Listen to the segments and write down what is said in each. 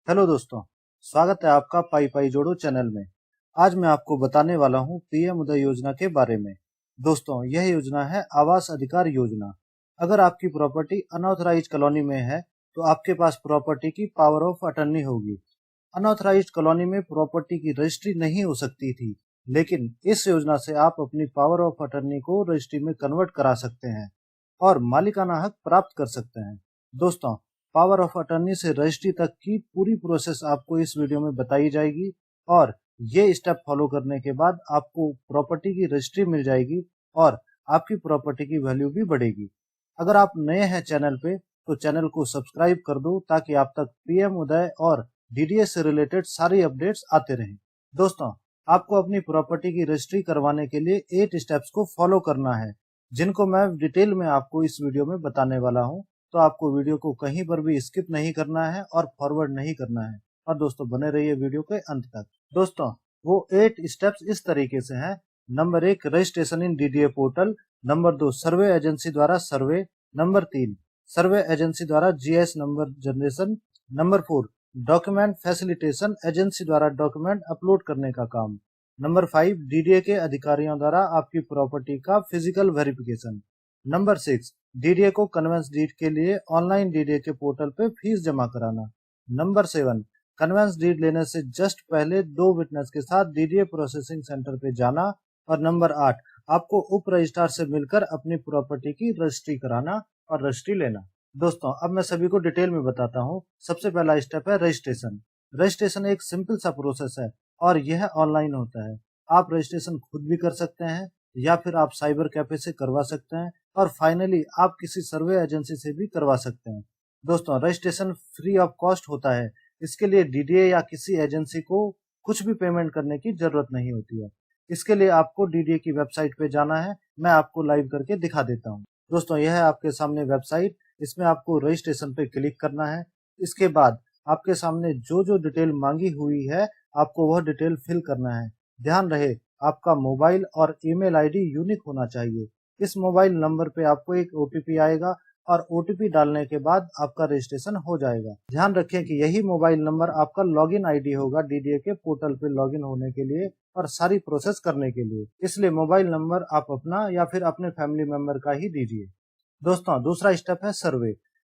Hello दोस्तों, स्वागत है आपका पाई पाई जोड़ो चैनल में। आज मैं आपको बताने वाला हूं पीएम उदय योजना के बारे में। दोस्तों, यह योजना है आवास अधिकार योजना। अगर आपकी प्रॉपर्टी अनऑथराइज्ड कॉलोनी में है तो आपके पास प्रॉपर्टी की पावर ऑफ अटर्नी होगी। अनऑथराइज्ड कॉलोनी में प्रॉपर्टी की रजिस्ट्री नहीं हो सकती थी, लेकिन इस योजना से आप अपनी पावर ऑफ अटर्नी को रजिस्ट्री में कन्वर्ट करा सकते हैं और मालिकाना हक प्राप्त कर सकते हैं। दोस्तों, पावर ऑफ अटर्नी से रजिस्ट्री तक की पूरी प्रोसेस आपको इस वीडियो में बताई जाएगी और ये स्टेप फॉलो करने के बाद आपको प्रॉपर्टी की रजिस्ट्री मिल जाएगी और आपकी प्रॉपर्टी की वैल्यू भी बढ़ेगी। अगर आप नए हैं चैनल पे तो चैनल को सब्सक्राइब कर दो ताकि आप तक पीएम उदय और डीडीए से रिलेटेड सारी अपडेट्स आते रहें। दोस्तों, आपको अपनी प्रॉपर्टी की रजिस्ट्री करवाने के लिए 8 स्टेप्स को फॉलो करना है, जिनको मैं डिटेल में आपको इस वीडियो में बताने वाला हूं। तो आपको वीडियो को कहीं पर भी स्किप नहीं करना है और फॉरवर्ड नहीं करना है। और दोस्तों, बने रहिए वीडियो के अंत तक। दोस्तों, वो 8 स्टेप्स इस तरीके से हैं। Number 1, registration in DDA portal. Number 2, survey agency द्वारा सर्वे। नंबर 3, सर्वे एजेंसी द्वारा GS number generation. Number 4, document facilitation, agency द्वारा डॉक्यूमेंट अपलोड करने का काम। नंबर 5, डीडीए के अधिकारियों द्वारा आपकी प्रॉपर्टी का फिजिकल वेरिफिकेशन। नंबर 6, डीडीए को कन्वेंस डीड के लिए ऑनलाइन डीडीए के पोर्टल पे फीस जमा कराना। नंबर 7, कन्वेंस डीड लेने से जस्ट पहले 2 विटनेस के साथ डीडीए प्रोसेसिंग सेंटर पे जाना। और नंबर 8, आपको उप रजिस्ट्रार से मिलकर अपनी प्रॉपर्टी की रजिस्ट्री कराना और रजिस्ट्री लेना। दोस्तों, अब मैं सभी को डिटेल में बताता हूँ। सबसे पहला स्टेप है रजिस्ट्रेशन। रजिस्ट्रेशन एक सिंपल सा प्रोसेस है और यह ऑनलाइन होता है। आप रजिस्ट्रेशन खुद भी कर सकते हैं या फिर आप साइबर कैफे से करवा सकते हैं और फाइनली आप किसी सर्वे एजेंसी से भी करवा सकते हैं। दोस्तों, रजिस्ट्रेशन फ्री ऑफ कॉस्ट होता है। इसके लिए डीडीए या किसी एजेंसी को कुछ भी पेमेंट करने की जरूरत नहीं होती है। इसके लिए आपको डीडीए की वेबसाइट पे जाना है। मैं आपको लाइव करके दिखा देता हूँ। दोस्तों, यह है आपके सामने वेबसाइट। इसमें आपको रजिस्ट्रेशन पे क्लिक करना है। इसके बाद आपके सामने जो जो डिटेल मांगी हुई है आपको वह डिटेल फिल करना है। ध्यान रहे, आपका मोबाइल और ईमेल आईडी यूनिक होना चाहिए। इस मोबाइल नंबर पे आपको एक ओटीपी आएगा और ओटीपी डालने के बाद आपका रजिस्ट्रेशन हो जाएगा। ध्यान रखें कि यही मोबाइल नंबर आपका लॉगिन आईडी होगा डीडीए के पोर्टल पे लॉगिन होने के लिए और सारी प्रोसेस करने के लिए। इसलिए मोबाइल नंबर आप अपना या फिर अपने फैमिली मेंबर का ही दीजिए। दोस्तों, दूसरा स्टेप है सर्वे।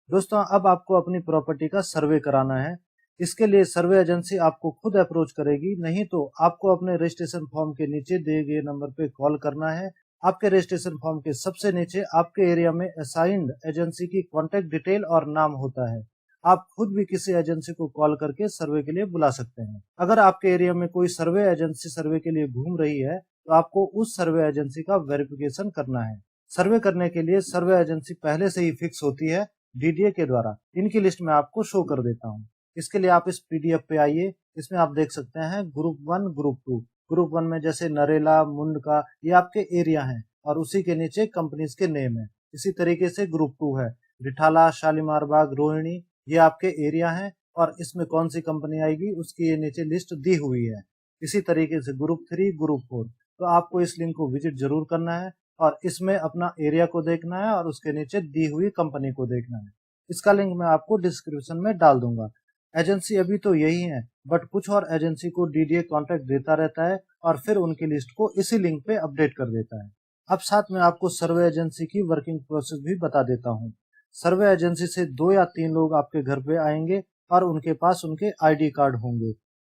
दोस्तों, अब आपको अपनी प्रॉपर्टी का सर्वे कराना है। इसके लिए सर्वे एजेंसी आपको खुद अप्रोच करेगी, नहीं तो आपको अपने रजिस्ट्रेशन फॉर्म के नीचे दिए गए नंबर पे कॉल करना है। आपके रजिस्ट्रेशन फॉर्म के सबसे नीचे आपके एरिया में असाइंड एजेंसी की कॉन्टेक्ट डिटेल और नाम होता है। आप खुद भी किसी एजेंसी को कॉल करके सर्वे के लिए बुला सकते हैं। अगर आपके एरिया में कोई सर्वे एजेंसी सर्वे के लिए घूम रही है तो आपको उस सर्वे एजेंसी का वेरिफिकेशन करना है। सर्वे करने के लिए सर्वे एजेंसी पहले से ही फिक्स होती है डीडीए के द्वारा। इनकी लिस्ट में आपको शो कर देता हूँ। इसके लिए आप इस पीडीएफ पे आइए। इसमें आप देख सकते हैं ग्रुप 1, ग्रुप 2। ग्रुप 1 में जैसे नरेला, मुंडका, ये आपके एरिया हैं और उसी के नीचे कंपनीज के नेम है। इसी तरीके से ग्रुप 2 है रिठाला, शालीमार बाग, रोहिणी, ये आपके एरिया हैं और इसमें कौन सी कंपनी आएगी उसकी ये नीचे लिस्ट दी हुई है। इसी तरीके से ग्रुप 3, ग्रुप 4। तो आपको इस लिंक को विजिट जरूर करना है और इसमें अपना एरिया को देखना है और उसके नीचे दी हुई कंपनी को देखना है। इसका लिंक मैं आपको डिस्क्रिप्शन में डाल दूंगा। एजेंसी अभी तो यही है, बट कुछ और एजेंसी को डीडीए कॉन्ट्रैक्ट देता रहता है और फिर उनकी लिस्ट को इसी लिंक पे अपडेट कर देता है। अब साथ में आपको सर्वे एजेंसी की वर्किंग प्रोसेस भी बता देता हूँ। सर्वे एजेंसी से 2 या 3 लोग आपके घर पे आएंगे और उनके पास उनके आईडी कार्ड होंगे।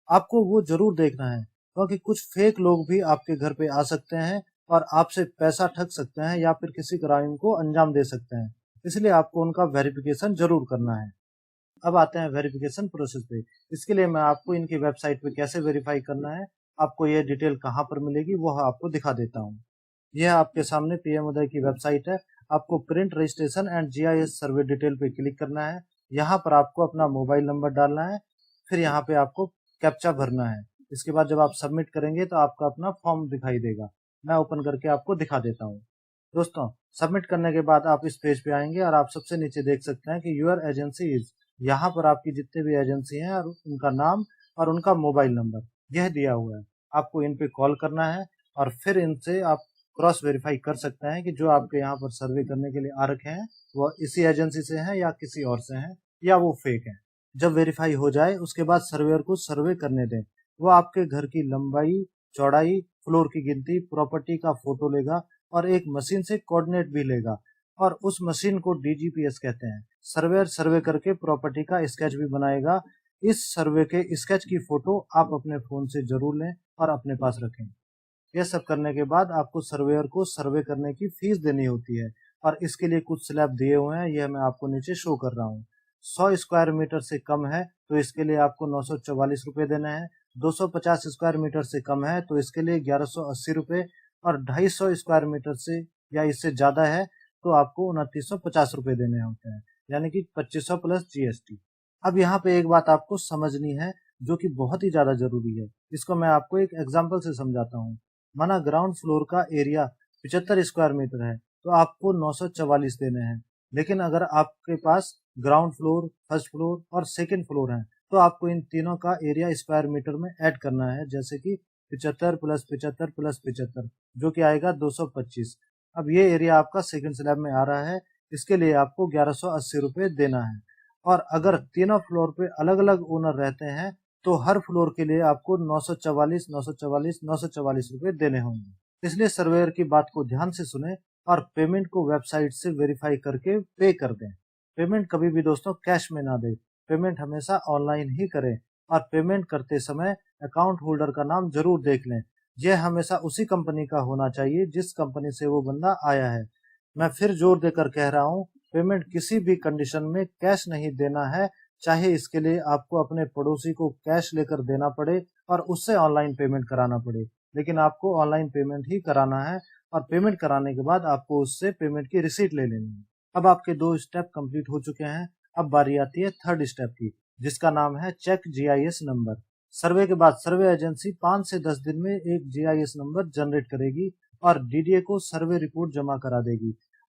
आपको वो जरूर देखना है, क्योंकि कुछ फेक लोग भी आपके घर पे आ सकते हैं और आपसे पैसा ठग सकते हैं या फिर किसी क्राइम को अंजाम दे सकते हैं। इसलिए आपको उनका वेरिफिकेशन जरूर करना है। अब आते हैं वेरिफिकेशन प्रोसेस पे। इसके लिए मैं आपको इनकी वेबसाइट पे कैसे वेरीफाई करना है, आपको ये डिटेल कहाँ पर मिलेगी वो आपको दिखा देता हूँ। यह आपके सामने पीएम उदय की वेबसाइट है। आपको print registration and GIS survey detail पे क्लिक करना है। यहाँ पर आपको अपना मोबाइल नंबर डालना है, फिर यहाँ पे आपको कैप्चा भरना है। इसके बाद जब आप सबमिट करेंगे तो आपका अपना फॉर्म दिखाई देगा। मैं ओपन करके आपको दिखा देता हूँ। दोस्तों, सबमिट करने के बाद आप इस पेज पे आएंगे और आप सबसे नीचे देख सकते हैं कि यूर एजेंसी इज, यहाँ पर आपकी जितने भी एजेंसी हैं और उनका नाम और उनका मोबाइल नंबर यह दिया हुआ है। आपको इन पे कॉल करना है और फिर इनसे आप क्रॉस वेरीफाई कर सकते हैं कि जो आपके यहाँ पर सर्वे करने के लिए आ रखे हैं वो इसी एजेंसी से हैं या किसी और से हैं या वो फेक हैं। जब वेरीफाई हो जाए उसके बाद सर्वेयर को सर्वे करने दें। वो आपके घर की लंबाई, चौड़ाई, फ्लोर की गिनती, प्रॉपर्टी का फोटो लेगा और एक मशीन से कोऑर्डिनेट भी लेगा और उस मशीन को डीजीपीएस कहते हैं। सर्वेयर सर्वे करके प्रॉपर्टी का स्केच भी बनाएगा। इस सर्वे के स्केच की फोटो आप अपने फोन से जरूर लें और अपने पास रखें। यह सब करने के बाद आपको सर्वेयर को सर्वे करने की फीस देनी होती है और इसके लिए कुछ स्लैब दिए हुए हैं, यह मैं आपको नीचे शो कर रहा हूँ। 100 स्क्वायर मीटर से कम है तो इसके लिए आपको 944 रुपये देने हैं। 250 स्क्वायर मीटर से कम है तो इसके लिए 1180 रुपये और 250 स्क्वायर मीटर से या इससे ज्यादा है तो आपको 2950 रुपये देने होते हैं, यानी कि 2500 प्लस जीएसटी। अब यहाँ पे एक बात आपको समझनी है जो कि बहुत ही ज्यादा जरूरी है। इसको मैं आपको एक एग्जाम्पल से समझाता हूँ। माना ग्राउंड फ्लोर का एरिया 75 स्क्वायर मीटर है तो आपको 944 देने हैं। लेकिन अगर आपके पास ग्राउंड फ्लोर, फर्स्ट फ्लोर और सेकंड फ्लोर है तो आपको इन तीनों का एरिया स्क्वायर मीटर में ऐड करना है, जैसे कि 75 प्लस 75 प्लस 75 जो कि आएगा 225। अब ये एरिया आपका सेकंड स्लैब में आ रहा है, इसके लिए आपको 1180 रुपये देना है। और अगर तीनों फ्लोर पे अलग अलग ओनर रहते हैं तो हर फ्लोर के लिए आपको 944, 944, 944 रुपये देने होंगे। इसलिए सर्वेयर की बात को ध्यान से सुने और पेमेंट को वेबसाइट से वेरीफाई करके पे कर दें। पेमेंट कभी भी दोस्तों कैश में ना दें, पेमेंट हमेशा ऑनलाइन ही करें और पेमेंट करते समय अकाउंट होल्डर का नाम जरूर देख लें। यह हमेशा उसी कंपनी का होना चाहिए जिस कंपनी से वो बंदा आया है। मैं फिर जोर देकर कह रहा हूँ, पेमेंट किसी भी कंडीशन में कैश नहीं देना है, चाहे इसके लिए आपको अपने पड़ोसी को कैश लेकर देना पड़े और उससे ऑनलाइन पेमेंट कराना पड़े, लेकिन आपको ऑनलाइन पेमेंट ही कराना है और पेमेंट कराने के बाद आपको उससे पेमेंट की रिसीट ले लेनी है। अब आपके 2 स्टेप कंप्लीट हो चुके हैं। अब बारी आती है थर्ड स्टेप की, जिसका नाम है चेक जीआईएस नंबर। सर्वे के बाद सर्वे एजेंसी 5 से 10 दिन में एक जीआईएस नंबर जनरेट करेगी और डीडीए को सर्वे रिपोर्ट जमा करा देगी।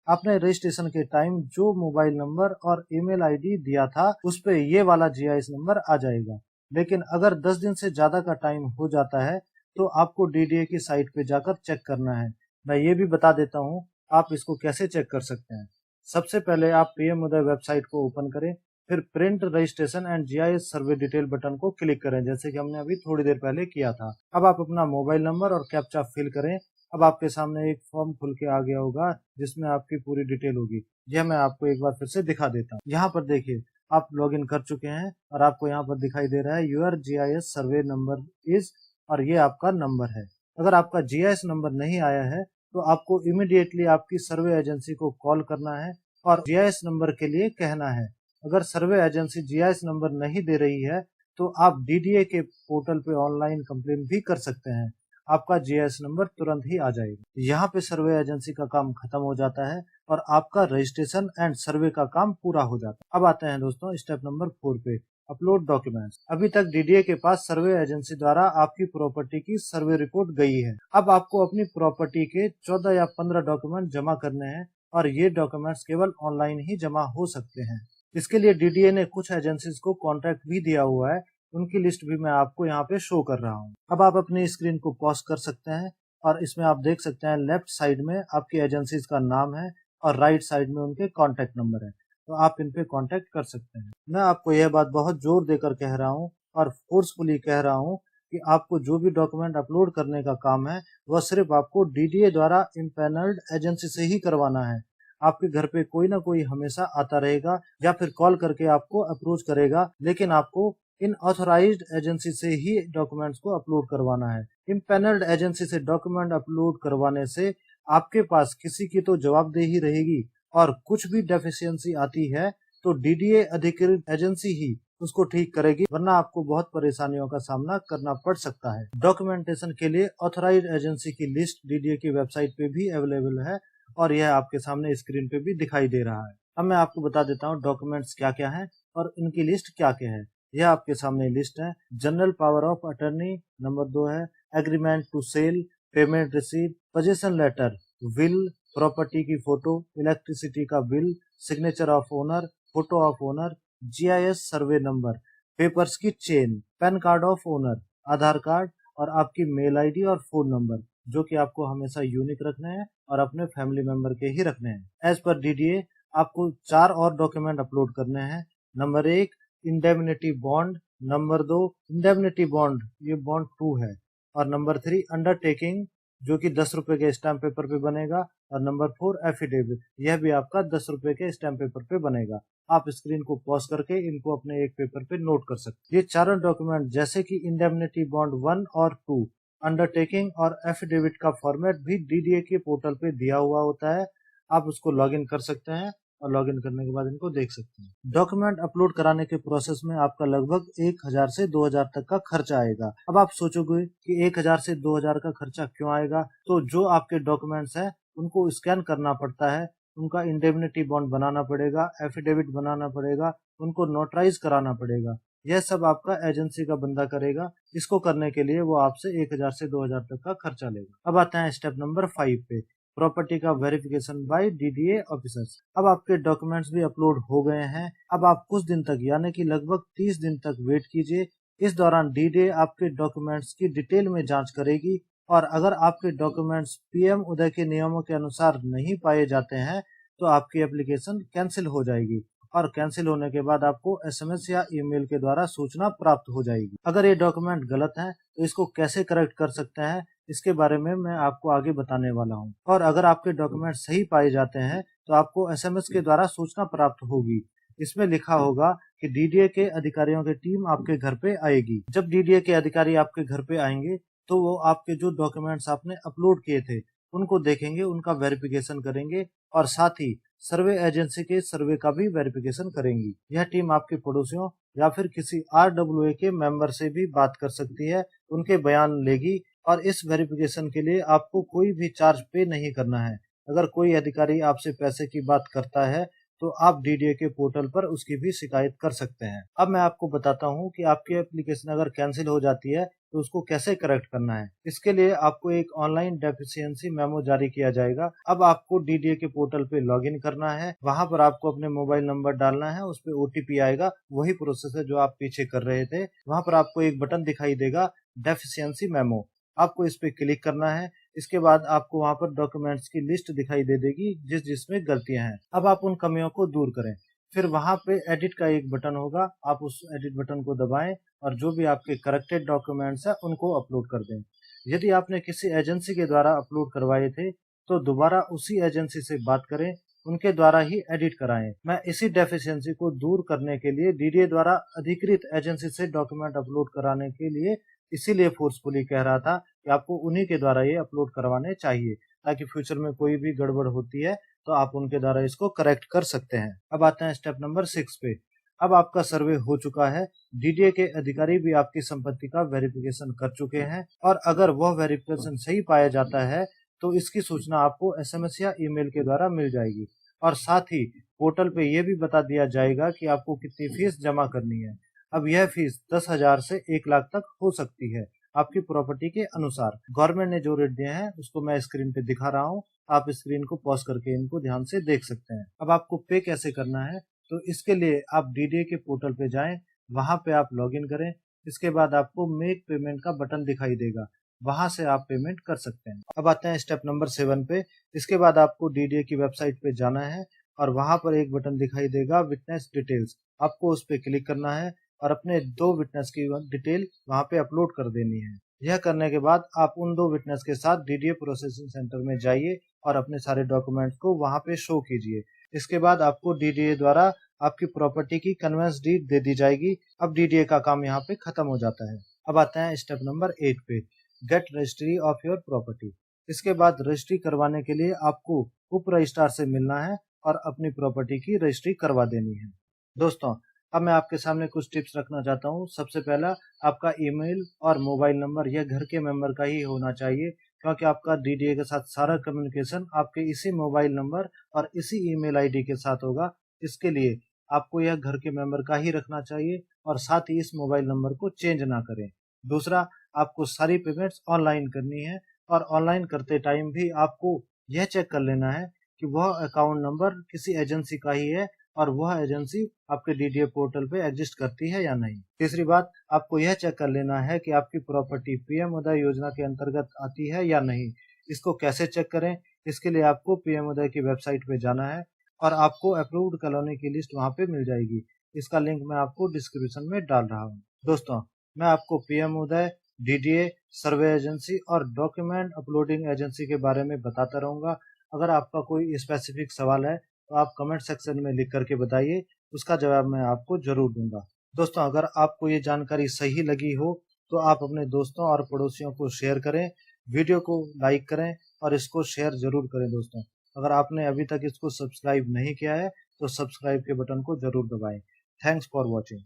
आपने रजिस्ट्रेशन के टाइम जो मोबाइल नंबर और ईमेल आईडी दिया था उस पे ये वाला जीआईएस नंबर आ जाएगा। लेकिन अगर 10 दिन से ज्यादा का टाइम हो जाता है तो आपको डीडीए की साइट पे जाकर चेक करना है। मैं ये भी बता देता हूँ आप इसको कैसे चेक कर सकते हैं। सबसे पहले आप पीएम उदय वेबसाइट को ओपन करें, फिर print registration and GIS survey detail button को क्लिक करें, जैसे कि हमने अभी थोड़ी देर पहले किया था। अब आप अपना मोबाइल नंबर और कैप्चा फिल करें। अब आपके सामने एक फॉर्म खुल के आ गया होगा जिसमें आपकी पूरी डिटेल होगी। यह मैं आपको एक बार फिर से दिखा देता हूँ। यहाँ पर देखिए आप लॉगिन कर चुके हैं और आपको यहाँ पर दिखाई दे रहा है your GIS survey number is, और ये आपका नंबर है। अगर आपका जीआईएस नंबर नहीं आया है तो आपको इमीडिएटली आपकी सर्वे एजेंसी को कॉल करना है और जीआईएस नंबर के लिए कहना है। अगर सर्वे एजेंसी जीआईएस नंबर नहीं दे रही है तो आप डीडीए के पोर्टल पे ऑनलाइन कंप्लेन भी कर सकते हैं, आपका जीआईएस नंबर तुरंत ही आ जाएगा। यहाँ पे सर्वे एजेंसी का काम खत्म हो जाता है और आपका रजिस्ट्रेशन एंड सर्वे का काम पूरा हो जाता है। अब आते हैं दोस्तों स्टेप नंबर 4 पे, अपलोड डॉक्यूमेंट्स। अभी तक डीडीए के पास सर्वे एजेंसी द्वारा आपकी प्रॉपर्टी की सर्वे रिपोर्ट गई है। अब आपको अपनी प्रॉपर्टी के 14 या 15 डॉक्यूमेंट जमा करने हैं और ये डॉक्यूमेंट्स केवल ऑनलाइन ही जमा हो सकते हैं। इसके लिए डीडीए ने कुछ एजेंसीज को कॉन्ट्रैक्ट भी दिया हुआ है, उनकी लिस्ट भी मैं आपको यहाँ पे शो कर रहा हूँ। अब आप अपनी स्क्रीन को पॉज कर सकते हैं और इसमें आप देख सकते हैं लेफ्ट साइड में आपकी एजेंसीज का नाम है और राइट साइड में उनके कॉन्टेक्ट नंबर है, तो आप इन पे कॉन्टेक्ट कर सकते हैं। मैं आपको यह बात बहुत जोर देकर कह रहा हूँ और फोर्सफुली कह रहा हूँ कि आपको जो भी डॉक्यूमेंट अपलोड करने का काम है वह सिर्फ आपको डीडीए द्वारा इम्पैनल्ड एजेंसी से ही करवाना है। आपके घर पे कोई ना कोई हमेशा आता रहेगा या फिर कॉल करके आपको अप्रोच करेगा, लेकिन आपको इन ऑथोराइज्ड एजेंसी से ही डॉक्यूमेंट्स को अपलोड करवाना है। इम्पैनल्ड एजेंसी से डॉक्यूमेंट अपलोड करवाने से आपके पास किसी की तो जवाबदेही रहेगी और कुछ भी डेफिशिएंसी आती है तो डीडीए अधिकृत एजेंसी ही उसको ठीक करेगी, वरना आपको बहुत परेशानियों का सामना करना पड़ सकता है। डॉक्यूमेंटेशन के लिए ऑथोराइज्ड एजेंसी की लिस्ट डीडीए की वेबसाइट पे भी अवेलेबल है और यह आपके सामने स्क्रीन पे भी दिखाई दे रहा है। अब मैं आपको बता देता हूँ डॉक्यूमेंट्स क्या क्या है और इनकी लिस्ट क्या क्या है। यह आपके सामने लिस्ट है। General power of attorney, number 2 है agreement to sale, payment receipt, position letter, will, property की फोटो, इलेक्ट्रिसिटी का bill, signature of owner, photo of owner, GIS survey number, papers की chain, pan card of owner, Aadhaar card और आपकी mail ID और phone number, जो कि आपको हमेशा यूनिक रखने हैं और अपने फैमिली मेंबर के ही रखने हैं। एज पर डीडीए आपको 4 और डॉक्यूमेंट अपलोड करने हैं। Number 1 indemnity bond, number 2 indemnity bond, ये बॉन्ड 2 है, और नंबर 3 अंडरटेकिंग जो कि 10 रुपए के स्टैम्प पेपर पे बनेगा, और नंबर 4 एफिडेविट, यह भी आपका 10 रुपए के स्टैम्प पेपर पे बनेगा। आप स्क्रीन को पॉज करके इनको अपने एक पेपर पे नोट कर सकते हैं। ये चारों डॉक्यूमेंट जैसे कि इंडेमनिटी बॉन्ड 1 और 2, अंडरटेकिंग और एफिडेविट का फॉर्मेट भी डीडीए के पोर्टल पे दिया हुआ होता है। आप उसको लॉगिन कर सकते हैं और लॉगिन करने के बाद इनको देख सकते हैं। डॉक्यूमेंट अपलोड कराने के प्रोसेस में आपका लगभग 1000 से 2000 तक का खर्चा आएगा। अब आप सोचोगे कि 1000 से 2000 का खर्चा क्यों आएगा, तो जो आपके डॉक्यूमेंट्स हैं उनको स्कैन करना पड़ता है, उनका इंडेमनिटी बॉन्ड बनाना पड़ेगा, एफिडेविट बनाना पड़ेगा, उनको नोटराइज कराना पड़ेगा। यह सब आपका एजेंसी का बंदा करेगा। इसको करने के लिए वो आपसे 1000 से 2000 तक का खर्चा लेगा। अब आते हैं स्टेप नंबर 5 पे, प्रॉपर्टी का वेरिफिकेशन बाय डीडीए ऑफिसर्स। अब आपके डॉक्यूमेंट्स भी अपलोड हो गए हैं। अब आप कुछ दिन तक यानी कि लगभग 30 दिन तक वेट कीजिए। इस दौरान डीडीए आपके डॉक्यूमेंट्स की डिटेल में जांच करेगी, और अगर आपके डॉक्यूमेंट्स पीएम उदय के नियमों के अनुसार नहीं पाए जाते हैं तो आपकी एप्लीकेशन कैंसिल हो जाएगी, और कैंसिल होने के बाद आपको एसएमएस या ईमेल के द्वारा सूचना प्राप्त हो जाएगी। अगर ये डॉक्यूमेंट गलत हैं तो इसको कैसे करेक्ट कर सकते हैं, इसके बारे में मैं आपको आगे बताने वाला हूँ। और अगर आपके डॉक्यूमेंट सही पाए जाते हैं तो आपको एसएमएस के द्वारा सूचना प्राप्त होगी। इसमें लिखा होगा कि डीडीए के अधिकारियों की टीम आपके घर पे आएगी। जब डीडीए के अधिकारी आपके घर पे आएंगे तो वो आपके जो डॉक्यूमेंट्स आपने अपलोड किए थे उनको देखेंगे, उनका वेरिफिकेशन करेंगे, और साथ ही सर्वे एजेंसी के सर्वे का भी वेरिफिकेशन करेंगी। यह टीम आपके पड़ोसियों या फिर किसी आरडब्ल्यूए के मेंबर से भी बात कर सकती है, उनके बयान लेगी, और इस वेरिफिकेशन के लिए आपको कोई भी चार्ज पे नहीं करना है। अगर कोई अधिकारी आपसे पैसे की बात करता है तो आप डीडीए के पोर्टल पर उसकी भी शिकायत कर सकते हैं। अब मैं आपको बताता हूँ कि आपकी एप्लीकेशन अगर कैंसिल हो जाती है तो उसको कैसे करेक्ट करना है। इसके लिए आपको एक ऑनलाइन डेफिशिएंसी मेमो जारी किया जाएगा। अब आपको डीडीए के पोर्टल पे लॉगिन करना है, वहां पर आपको अपने मोबाइल नंबर डालना है, उस पर ओटीपी आएगा, वही प्रोसेस है जो आप पीछे कर रहे थे। वहां पर आपको एक बटन दिखाई देगा डेफिशिएंसी मेमो, आपको इस पे क्लिक करना है। इसके बाद आपको वहां पर डॉक्यूमेंट्स की लिस्ट दिखाई दे देगी जिसमें गलतियां हैं। अब आप उन कमियों को दूर करें। फिर वहां पे एडिट का एक बटन होगा, आप उस एडिट बटन को दबाएं और जो भी आपके करेक्टेड डॉक्यूमेंट्स हैं उनको अपलोड कर दें। यदि आपने किसी एजेंसी के द्वारा अपलोड करवाए थे तो दोबारा उसी एजेंसी से बात करें, उनके द्वारा ही एडिट कराएं। मैं इसी डेफिशिएंसी को दूर करने के लिए डीडीए द्वारा अधिकृत एजेंसी से डॉक्यूमेंट अपलोड कराने के लिए इसीलिए फोर्सफुली कह रहा था कि आपको उन्हीं के द्वारा ये अपलोड करवाने चाहिए, ताकि फ्यूचर में कोई भी गड़बड़ होती है तो आप उनके द्वारा इसको करेक्ट कर सकते हैं। अब आते हैं स्टेप नंबर 6 पे। अब आपका सर्वे हो चुका है, डीडीए के अधिकारी भी आपकी संपत्ति का वेरिफिकेशन कर चुके हैं, और अगर वह वेरिफिकेशन सही पाया जाता है तो इसकी सूचना आपको एसएमएस या ईमेल के द्वारा मिल जाएगी, और साथ ही पोर्टल पे यह भी बता दिया जाएगा कि आपको कितनी फीस जमा करनी है। अब यह फीस 10,000 से 1 लाख तक हो सकती है, आपकी प्रॉपर्टी के अनुसार। गवर्नमेंट ने जो रेट दिए हैं उसको मैं स्क्रीन पे दिखा रहा हूँ, आप स्क्रीन को पॉज करके इनको ध्यान से देख सकते हैं। अब आपको पे कैसे करना है, तो इसके लिए आप डीडीए के पोर्टल पे जाएं, वहां पे आप लॉगिन करें। इसके बाद आपको मेक पेमेंट का बटन दिखाई देगा, वहां से आप पेमेंट कर सकते हैं। अब आते हैं स्टेप नंबर 7 पे। इसके बाद आपको डीडीए की वेबसाइट पे जाना है, और वहां पर एक बटन दिखाई देगा विटनेस डिटेल्स, आपको उस पर क्लिक करना है और अपने 2 विटनेस की डिटेल वहां पे अपलोड कर देनी है। यह करने के बाद आप उन 2 विटनेस के साथ डीडीए प्रोसेसिंग सेंटर में जाइए और अपने सारे डॉक्यूमेंट्स को वहां पे शो कीजिए। इसके बाद आपको डीडीए द्वारा आपकी प्रॉपर्टी की कन्वेंस डीड दे दी जाएगी। अब डीडीए का काम यहाँ पे खत्म हो जाता है। अब आते हैं स्टेप नंबर 8 पे, get registry of your property. इसके बाद रजिस्ट्री करवाने के लिए आपको उप रजिस्ट्रार से मिलना है और अपनी प्रॉपर्टी की रजिस्ट्री करवा देनी है। दोस्तों, अब मैं आपके सामने कुछ टिप्स रखना चाहता हूँ। सबसे पहला, आपका ईमेल और मोबाइल नंबर यह घर के मेंबर का ही होना चाहिए, क्योंकि आपका डीडीए के साथ सारा कम्युनिकेशन आपके इसी मोबाइल नंबर और इसी ईमेल आईडी के साथ होगा। इसके लिए आपको यह घर के मेंबर का ही रखना चाहिए, और साथ ही इस मोबाइल नंबर को चेंज ना करें। दूसरा, आपको सारी पेमेंट्स ऑनलाइन करनी है, और ऑनलाइन करते टाइम भी आपको यह चेक कर लेना है कि वह अकाउंट नंबर किसी एजेंसी का ही है और वह एजेंसी आपके डीडीए पोर्टल पे एग्जिस्ट करती है या नहीं। तीसरी बात, आपको यह चेक कर लेना है कि आपकी प्रॉपर्टी पीएम उदय योजना के अंतर्गत आती है या नहीं। इसको कैसे चेक करें, इसके लिए आपको पीएम उदय की वेबसाइट पे जाना है और आपको अप्रूव्ड कॉलोनी की लिस्ट वहां पे मिल जाएगी। इसका लिंक मैं आपको डिस्क्रिप्शन में डाल रहा हूँ। दोस्तों, मैं आपको पीएम उदय, डीडीए, सर्वे एजेंसी और डॉक्यूमेंट अपलोडिंग एजेंसी के बारे में बताता रहूंगा। अगर आपका कोई स्पेसिफिक सवाल है तो आप कमेंट सेक्शन में लिख करके बताइए, उसका जवाब मैं आपको जरूर दूंगा। दोस्तों, अगर आपको ये जानकारी सही लगी हो तो आप अपने दोस्तों और पड़ोसियों को शेयर करें, वीडियो को लाइक करें और इसको शेयर जरूर करें। दोस्तों, अगर आपने अभी तक इसको सब्सक्राइब नहीं किया है तो सब्सक्राइब के बटन को जरूर दबाएं। Thanks for watching.